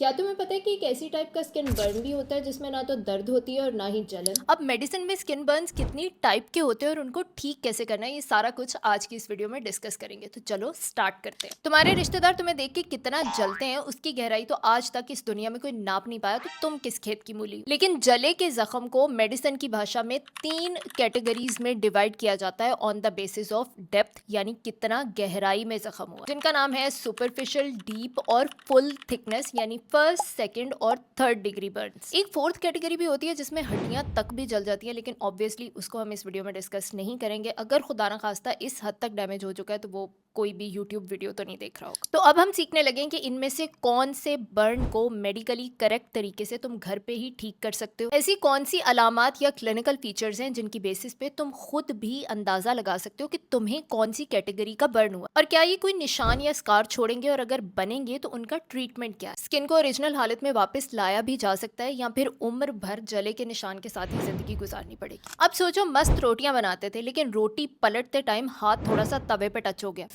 क्या तुम्हें पता है कि एक ऐसी टाइप का स्किन बर्न भी होता है जिसमें ना तो दर्द होती है और ना ही जलन। अब मेडिसिन में स्किन बर्न्स कितनी टाइप के होते हैं और उनको ठीक कैसे करना है, ये सारा कुछ आज की इस वीडियो में डिस्कस करेंगे। तो चलो स्टार्ट करते हैं। तुम्हारे रिश्तेदार तुम्हें देख के कितना जलते हैं उसकी गहराई तो आज तक इस दुनिया में कोई नाप नहीं पाया, तो तुम किस खेत की मूली। लेकिन जले के जख्म को मेडिसिन की भाषा में 3 कैटेगरीज में डिवाइड किया जाता है on the basis of depth, यानी कितना गहराई में जख्म हुआ, जिनका नाम है सुपरफिशियल, डीप और फुल थिकनेस, यानी फर्स्ट, सेकंड और थर्ड डिग्री बर्न्स। एक फोर्थ कैटेगरी भी होती है जिसमें हड्डियां तक भी जल जाती है, लेकिन ऑब्वियसली उसको हम इस वीडियो में डिस्कस नहीं करेंगे। अगर खुदा ना खास्ता इस हद तक डैमेज हो चुका है तो वो कोई भी यूट्यूब वीडियो तो नहीं देख रहा होगा। तो अब हम सीखने लगे कि इनमें से कौन से बर्न को मेडिकली करेक्ट तरीके से तुम घर पे ही ठीक कर सकते हो। ऐसी कौन सी अलामात या क्लिनिकल फीचर्स हैं जिनकी बेसिस पे तुम खुद भी अंदाजा लगा सकते हो कि तुम्हें कौन सी कैटेगरी का बर्न हुआ, और क्या ये कोई निशान या स्कार छोड़ेंगे, और अगर बनेंगे तो उनका ट्रीटमेंट क्या है। स्किन को ओरिजिनल हालत में वापस लाया भी जा सकता है या फिर उम्र भर जले के निशान के साथ ही जिंदगी गुजारनी पड़ेगी। अब सोचो, मस्त रोटियां बनाते थे लेकिन रोटी पलटते टाइम हाथ थोड़ा सा तवे पे टच हो गया,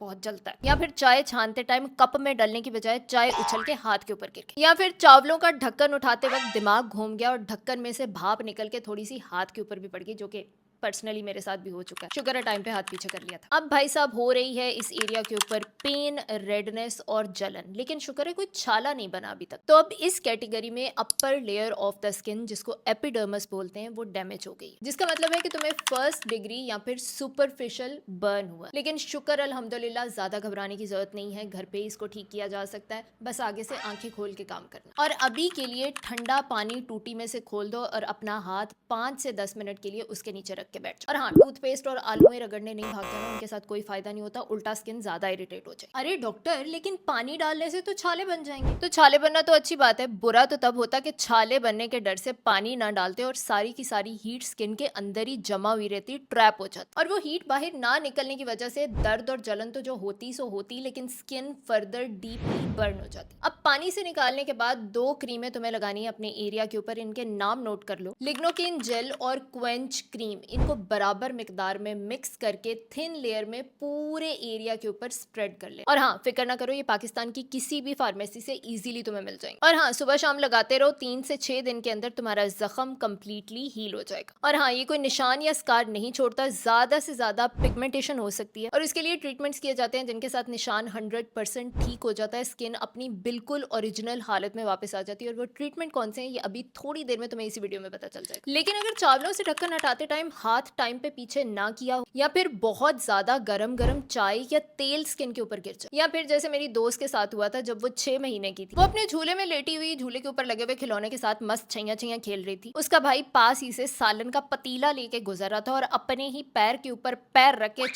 बहुत जलता है। या फिर चाय छानते टाइम कप में डालने की बजाय चाय उछल के हाथ के ऊपर गिर गई। या फिर चावलों का ढक्कन उठाते वक्त दिमाग घूम गया और ढक्कन में से भाप निकल के थोड़ी सी हाथ के ऊपर भी पड़ गई, जो कि पर्सनली मेरे साथ भी हो चुका है। शुक्र है टाइम पे हाथ पीछे कर लिया था। अब भाई साहब हो रही है इस एरिया के ऊपर पेन, रेडनेस और जलन, लेकिन शुक्र है कोई छाला नहीं बना अभी तक। तो अब इस कैटेगरी में upper layer of the skin, जिसको एपिडर्मिस बोलते हैं, वो डैमेज हो गई, जिसका मतलब है कि तुम्हें फर्स्ट डिग्री या फिर सुपरफिशियल बर्न हुआ। लेकिन शुक्र अल्हम्दुलिल्लाह, ज्यादा घबराने की जरूरत नहीं है, घर पे इसको ठीक किया जा सकता है। बस आगे से आंखें खोल के काम करना। और अभी के लिए ठंडा पानी टूटी में से खोल दो और अपना हाथ 5 से 10 मिनट के लिए उसके नीचे रख के बैठ जाओ। और हाँ, टूथपेस्ट और आलूएं रगड़ने नहीं भागते ना, उनके साथ कोई फायदा नहीं होता, उल्टा स्किन ज्यादा इरिटेट हो जाए। अरे डॉक्टर, लेकिन पानी डालने से तो छाले बन जाएंगे। तो छाले बनना तो अच्छी बात है, बुरा तो तब होता कि छाले बनने के डर से पानी ना डालते और सारी की सारी हीट स्किन के अंदर ही जमा हुई रहती, ट्रैप हो जाती, और वो हीट बाहर ना निकलने की वजह से दर्द और जलन तो जो होती सो होती, लेकिन स्किन फर्दर डीपली बर्न हो जाती। अब पानी से निकालने के बाद 2 क्रीमें तुम्हें लगानी है अपने एरिया के ऊपर। इनके नाम नोट कर लो, लिग्नोकेन जेल और क्वेंच क्रीम। इनको बराबर मिकदार में मिक्स करके थिन लेयर में पूरे एरिया के ऊपर स्प्रेड कर ले। और हाँ, फिक्र ना करो, ये पाकिस्तान की किसी भी फार्मेसी से इजीली तुम्हें मिल जाएंगे। और हाँ, सुबह शाम लगाते रहो, 3 से 6 दिन के अंदर तुम्हारा जख्म कंप्लीटली हील हो जाएगा। और हाँ, ये कोई निशान या स्कार नहीं छोड़ता, ज्यादा से ज्यादा पिगमेंटेशन हो सकती है, और इसके लिए ट्रीटमेंट्स किए जाते हैं जिनके साथ निशान 100% ठीक हो जाता है, स्किन अपनी बिल्कुल ओरिजिनल हालत में वापस आ जाती है। और वो ट्रीटमेंट कौन से हैं ये अभी थोड़ी देर में तुम्हें इसी वीडियो में पता चल जाएगा। लेकिन अगर चावलों से ढक्कन हटाते टाइम हाथ टाइम पे पीछे ना किया हो, या फिर बहुत ज्यादा गरम गरम चाय या तेल स्किन के ऊपर गिर जाए, या फिर जैसे मेरी दोस्त के साथ हुआ था जब वो 6 महीने की थी, वो अपने झूले में लेटी हुई झूले के ऊपर लगे हुए खिलौने के साथ मस्त छैया छैया खेल रही थी। उसका भाई पास ही से सालन का पतीला लेके गुजर रहा था और अपने ही पैर के ऊपर पैर रख के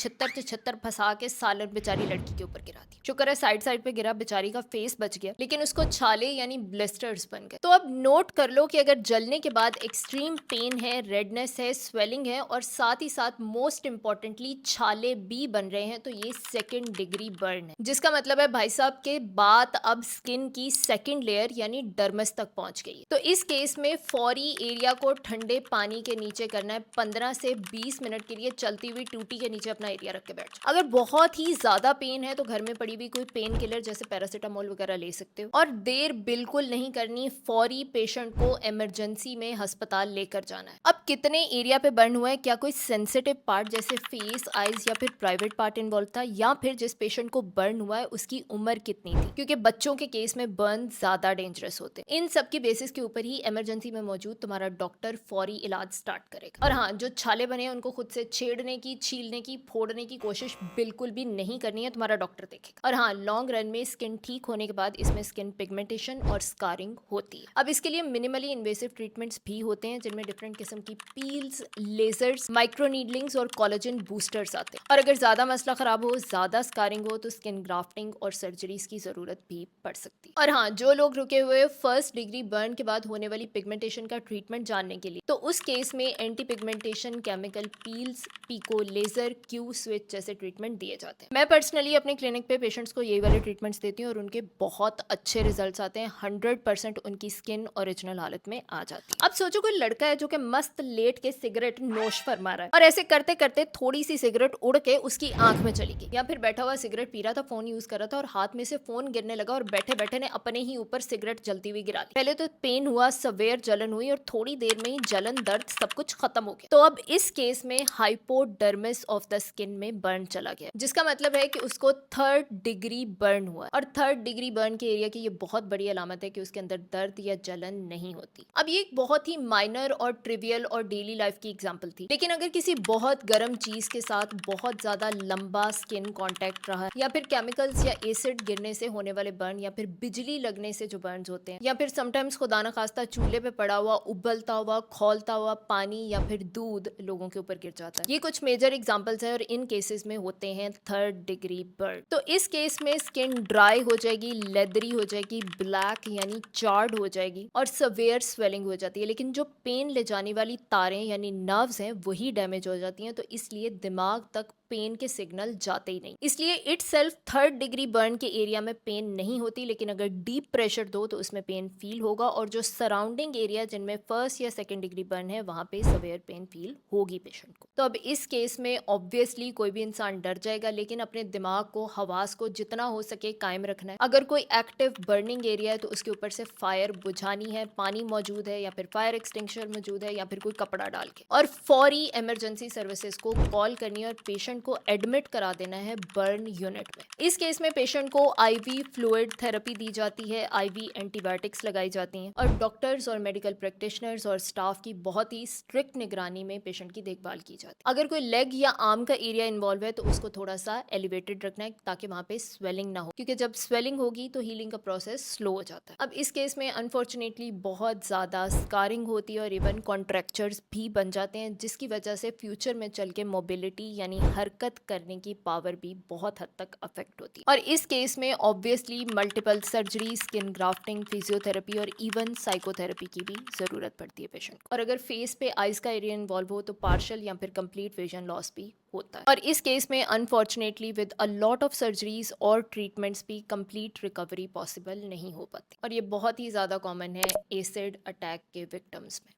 छितर फंसा के सालन बेचारी लड़की के ऊपर गिरा दी। शुक्र है साइड साइड पे गिरा, बेचारी का फेस बच गया, लेकिन उसको छाले यानी ब्लिस्टर्स बन गए। तो अब नोट कर लो कि अगर जलने के बाद एक्सट्रीम पेन है, रेडनेस है, स्वेलिंग है, और साथ ही साथ मोस्ट इंपॉर्टेंटली छाले भी बन रहे हैं, तो ये सेकंड डिग्री बर्न है, जिसका मतलब है भाई साहब के बात अब स्किन की सेकंड लेयर यानी डर्मस तक पहुंच गई है। तो इस केस में फौरी एरिया को ठंडे पानी के नीचे करना है, 15 से 20 मिनट के लिए चलती हुई टूटी के नीचे अपना एरिया रख के बैठ जाओ। अगर बहुत ही ज्यादा पेन है तो घर में पड़ी हुई कोई पेन किलर जैसे पैरासीटामोल वगैरह ले सकते हो, और देर बिल्कुल नहीं करनी, फौरी पेशेंट को इमरजेंसी में अस्पताल लेकर जाना है। अब कितने एरिया पे बर्न हुआ है, क्या कोई सेंसिटिव पार्ट जैसे फेस, आईज या फिर प्राइवेट पार्ट इन्वॉल्व था, या फिर जिस पेशेंट को बर्न हुआ है उसकी उम्र कितनी थी, क्योंकि बच्चों के केस में बर्न ज्यादा डेंजरस होते हैं। इन सब की बेसिस के ऊपर ही इमरजेंसी में मौजूद तुम्हारा डॉक्टर फौरी इलाज स्टार्ट करेगा। और हाँ, जो छाले बने हैं उनको खुद से छेड़ने की, छीलने की, फोड़ने की कोशिश बिल्कुल भी नहीं करनी है, तुम्हारा डॉक्टर देखेगा। और हाँ, लॉन्ग रन में स्किन ठीक होने के बाद इसमें स्किन पिगमेंटेशन और स्कारिंग होती है। अब इसके लिए मिनिमली इन्वेसिव ट्रीटमेंट्स भी होते हैं, जिनमें डिफरेंट किस्म की पील्स, लेजर्स, माइक्रो नीडलिंग्स और कोलेजन बूस्टर्स आते हैं। और अगर ज्यादा मसला खराब हो, ज्यादा स्कारिंग हो, तो स्किन ग्राफ्टिंग और सर्जरीज की जरूरत भी पड़ सकती है। और हाँ, जो लोग रुके हुए फर्स्ट डिग्री बर्न के बाद होने वाली पिगमेंटेशन का ट्रीटमेंट जानने के लिए, तो उस केस में anti pigmentation chemical peels, pico laser, Q switch जैसे ट्रीटमेंट दिए जाते हैं। मैं पर्सनली अपने क्लिनिक पे पेशेंट्स को यही वाले ट्रीटमेंट्स देती हूँ और उनके बहुत अच्छे रिजल्ट्स आते हैं, 100% उनकी स्किन ओरिजिनल हालत में आ जाती है। अब सोचो कोई लड़का है जो कि मस्त लेट के सिगरेट नोश फरमा रहा है और ऐसे करते करते थोड़ी सी सिगरेट उड़ के उसकी आंख में चली गई, या फिर बैठा हुआ सिगरेट पी रहा था, फोन यूज कर रहा था और हाथ में से फोन गिरने लगा और बैठे बैठे ने अपने ही ऊपर सिगरेट जलती हुई गिरा दी। पहले तो पेन हुआ, सवेयर जलन हुई और थोड़ी देर में ही जलन, दर्द सब कुछ खत्म हो गया। तो अब इस केस में हाइपोडर्मिस ऑफ द स्किन में बर्न चला गया, जिसका मतलब है कि उसको 3rd डिग्री बर्न हुआ। और 3rd डिग्री बर्न के एरिया की ये बहुत बड़ी अलामत है कि उसके अंदर दर्द या जलन नहीं होती। अब ये एक बहुत ही माइनर और ट्रिवियल और डेली लाइफ की एग्जांपल थी, लेकिन अगर किसी बहुत गर्म चीज के साथ बहुत ज्यादा लंबा स्किन कांटेक्ट रहा, या फिर केमिकल्स या एसिड गिरने से होने वाले बर्न, या फिर बिजली लगने से जो बर्न्स होते हैं, या फिर समटाइम्स खुदा ना खास्ता चूल्हे पे पड़ा हुआ उबलता हुआ खौलता हुआ पानी या फिर दूध लोगों के ऊपर गिर जाता है, ये कुछ मेजर एग्जांपल्स हैं और इन केसेस में होते हैं 3rd डिग्री बर्न। तो इस केस में स्किन ड्राई हो जाएगी, लेदरी हो जाएगी, ब्लैक यानी चार्ड हो जाएगी और सवेयर स्वेलिंग हो जाती है। लेकिन जो पेन ले जाने वाली तारें यानी नर्व्स हैं वही डैमेज हो जाती हैं, तो इसलिए दिमाग तक पेन के सिग्नल जाते ही नहीं। इसलिए इटसेल्फ 3rd डिग्री बर्न के एरिया में पेन नहीं होती, लेकिन अगर डीप प्रेशर दो तो उसमें पेन फील होगा, और जो सराउंडिंग एरिया जिनमें 1st या 2nd डिग्री बर्न है वहां पे सवेयर पेन फील होगी पेशेंट को। तो अब इस केस में ऑब्वियसली कोई भी इंसान डर जाएगा, लेकिन अपने दिमाग को, हवास को जितना हो सके कायम रखना है। अगर कोई एक्टिव बर्निंग एरिया है तो उसके ऊपर से फायर बुझानी है, पानी मौजूद है या फिर फायर एक्सटिंग्विशर मौजूद है या फिर कोई कपड़ा डाल के, और फौरी इमरजेंसी सर्विसेज को कॉल करनी है और पेशेंट को एडमिट करा देना है बर्न यूनिट में। इस केस में पेशेंट को आईवी फ्लूइड थेरेपी दी जाती है, आईवी एंटीबायोटिक्स लगाई जाती हैं और डॉक्टर्स और मेडिकल प्रैक्टिशनर्स और स्टाफ की बहुत ही स्ट्रिक्ट निगरानी में पेशेंट की देखभाल की जाती है। अगर कोई लेग या आर्म का एरिया इन्वॉल्व है तो उसको थोड़ा सा एलिवेटेड रखना है ताकि वहां पे स्वेलिंग ना हो, क्योंकि जब स्वेलिंग होगी तो हीलिंग का प्रोसेस स्लो हो जाता है। अब इस केस में अनफॉर्चुनेटली बहुत ज्यादा स्कारिंग होती है और इवन कॉन्ट्रैक्चर्स भी बन जाते हैं, जिसकी वजह से फ्यूचर में चल के मोबिलिटी यानी हरकत करने की पावर भी बहुत हद तक अफेक्ट होती है। और इस केस में obviously multiple surgery, skin grafting, physiotherapy और इवन साइकोथेरेपी की भी जरूरत पड़ती है पेशेंट को। और अगर फेस पे आइज का एरिया इन्वॉल्व हो तो पार्शियल या फिर कंप्लीट विजन लॉस भी होता है। और इस केस में unfortunately with a lot of surgeries और ट्रीटमेंट्स भी कंप्लीट रिकवरी पॉसिबल नहीं हो पाती, और ये बहुत ही ज़्यादा कॉमन है एसिड अटैक के विक्टिम्स में।